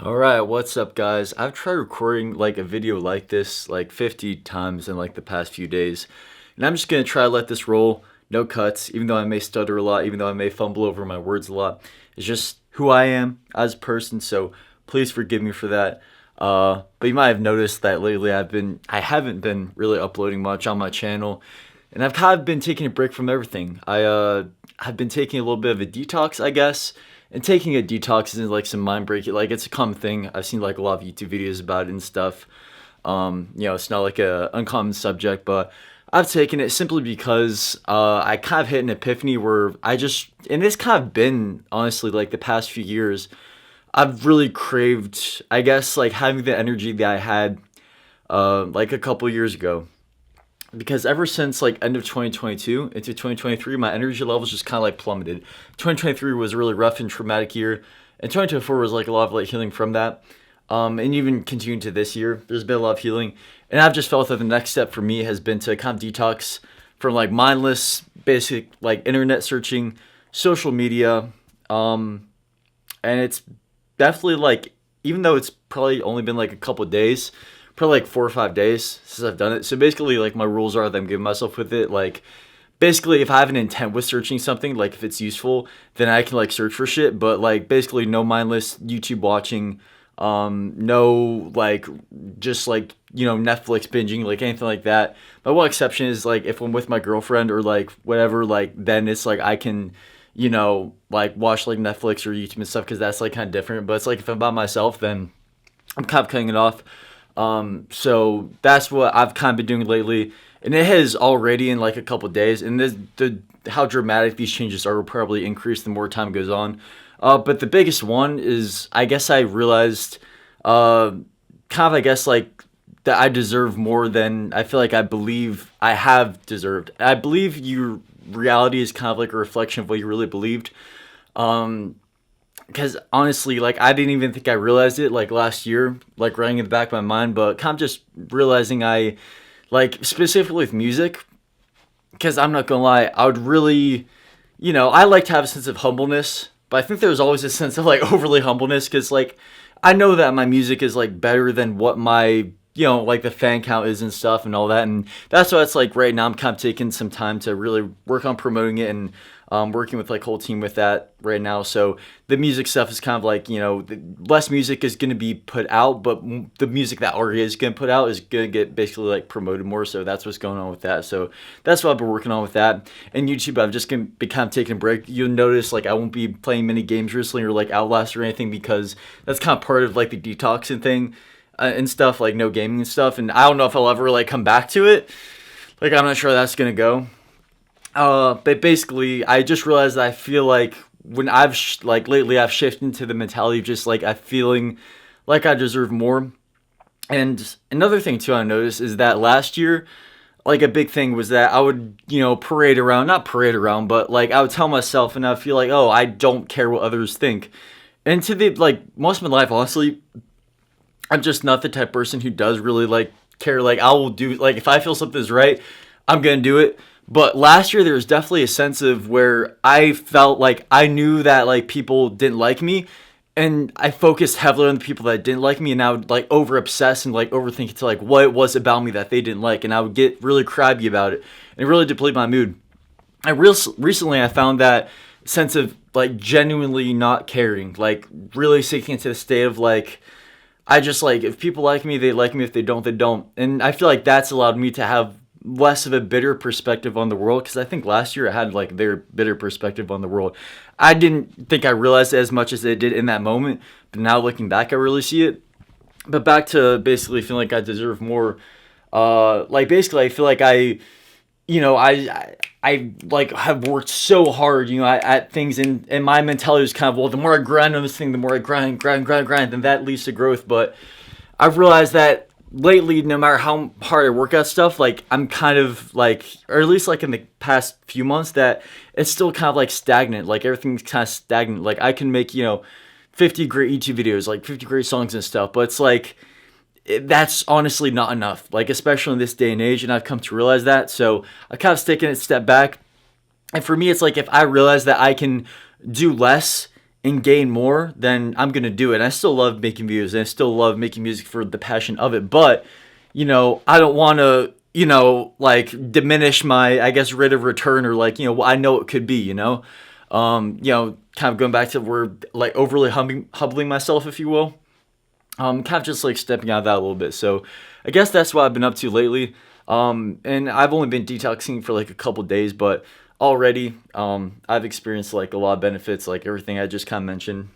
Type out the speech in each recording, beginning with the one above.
All right, what's up, guys? I've tried recording like a video like this like 50 times in like the past few days, and I'm just gonna try to let this roll. No cuts, even though I may stutter a lot, even though I may fumble over my words a lot. It's just who I am as a person, so please forgive me for that. But you might have noticed that lately I haven't been really uploading much on my channel, and I've kind of been taking a break from everything. I've been taking a little bit of a detox, I guess. And taking a detox isn't like some mind breaking. Like it's a common thing. I've seen like a lot of YouTube videos about it and stuff. It's not like a uncommon subject, but I've taken it simply because I kind of hit an epiphany where and it's kind of been honestly like the past few years. I've really craved, I guess, like having the energy that I had like a couple years ago, because ever since like end of 2022 into 2023, my energy levels just kind of like plummeted. 2023 was a really rough and traumatic year, and 2024 was like a lot of like healing from that. And even continuing to this year, there's been a lot of healing, and I've just felt that the next step for me has been to kind of detox from like mindless, basic like internet searching, social media, and it's definitely like, even though it's probably only been like a couple days, probably like 4 or 5 days since I've done it. So basically, like my rules are that I'm giving myself with it. Like basically, if I have an intent with searching something, like if it's useful, then I can like search for shit. But like basically, no mindless YouTube watching, no like just like Netflix binging, like anything like that. My one exception is like if I'm with my girlfriend or like whatever, like then it's like I can like watch like Netflix or YouTube and stuff, because that's like kind of different. But it's like if I'm by myself, then I'm kind of cutting it off. So that's what I've kind of been doing lately, and it has already in like a couple days. And the how dramatic these changes are will probably increase the more time goes on. But the biggest one is, I guess I realized, kind of, I guess, like that I deserve more than I feel like I believe I have deserved. I believe your reality is kind of like a reflection of what you really believed. Because honestly, like I didn't even think I realized it like last year, like running in the back of my mind, but kind of just realizing I, like specifically with music, because I'm not gonna lie, I would really, I like to have a sense of humbleness, but I think there's always a sense of like overly humbleness, because like I know that my music is like better than what my like the fan count is and stuff and all that, and that's why it's like right now I'm kind of taking some time to really work on promoting it, and working with like whole team with that right now. So the music stuff is kind of like, less music is going to be put out, but the music that already is going to put out is going to get basically like promoted more. So that's what's going on with that. So that's what I've been working on with that. And YouTube, I'm just going to be kind of taking a break. You'll notice like I won't be playing many games recently or like Outlast or anything, because that's kind of part of like the detoxing thing. And stuff, like no gaming and stuff, and I don't know if I'll ever like come back to it. Like I'm not sure how that's gonna go. But basically, I just realized that I feel like when like lately, I've shifted into the mentality of just like I feeling like I deserve more. And another thing too I noticed is that last year, like a big thing was that I would, parade around, not parade around, but like I would tell myself, and I feel like, oh, I don't care what others think. And to the like most of my life, honestly, I'm just not the type of person who does really like care. Like I will do, like if I feel something's right, I'm gonna do it. But last year there was definitely a sense of where I felt like I knew that like people didn't like me, and I focused heavily on the people that didn't like me, and I would like over obsess and like overthink to like what it was about me that they didn't like, and I would get really crabby about it, and it really deplete my mood. Recently I found that sense of like genuinely not caring, like really sinking into the state of like I just like, if people like me, they like me. If they don't, they don't. And I feel like that's allowed me to have less of a bitter perspective on the world, because I think last year I had like their bitter perspective on the world. I didn't think I realized it as much as I did in that moment, but now looking back, I really see it. But back to basically feeling like I deserve more. Like basically, I feel like I like have worked so hard, at things, and my mentality is kind of, well, the more I grind on this thing, the more I grind, then that leads to growth. But I've realized that lately, no matter how hard I work at stuff, like I'm kind of like, or at least like in the past few months, that it's still kind of like stagnant. Like everything's kind of stagnant. Like I can make 50 great YouTube videos, like 50 great songs and stuff, but it's like that's honestly not enough, like especially in this day and age, and I've come to realize that. So I kind of taken a step back, and for me it's like if I realize that I can do less and gain more, then I'm gonna do it. And I still love making videos, and I still love making music for the passion of it. But I don't want to, like diminish my, I guess, rate of return, or like, what I know it could be. Kind of going back to where like overly humbling myself, if you will. Kind of just like stepping out of that a little bit. So I guess that's what I've been up to lately. And I've only been detoxing for like a couple days, but already I've experienced like a lot of benefits, like everything I just kind of mentioned.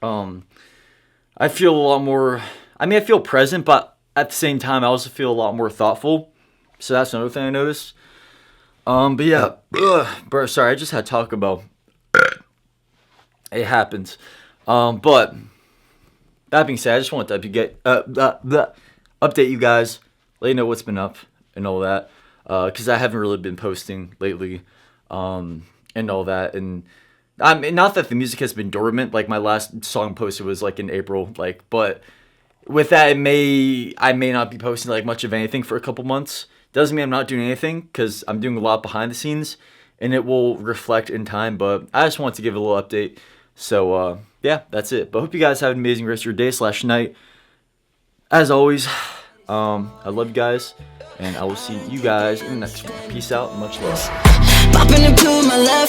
I feel a lot more, I feel present, but at the same time I also feel a lot more thoughtful. So that's another thing I noticed. But yeah, bro, sorry, I just had Taco Bell. It happens. But that being said, I just wanted to update you guys, let you know what's been up and all that, because I haven't really been posting lately, and all that. And not that the music has been dormant. Like my last song posted was like in April, like, but with that, I may not be posting like much of anything for a couple months. Doesn't mean I'm not doing anything, because I'm doing a lot behind the scenes, and it will reflect in time. But I just wanted to give a little update. So yeah, that's it. But hope you guys have an amazing rest of your day/night. As always, I love you guys, and I will see you guys in the next one. Peace out, much love. Popping into my life.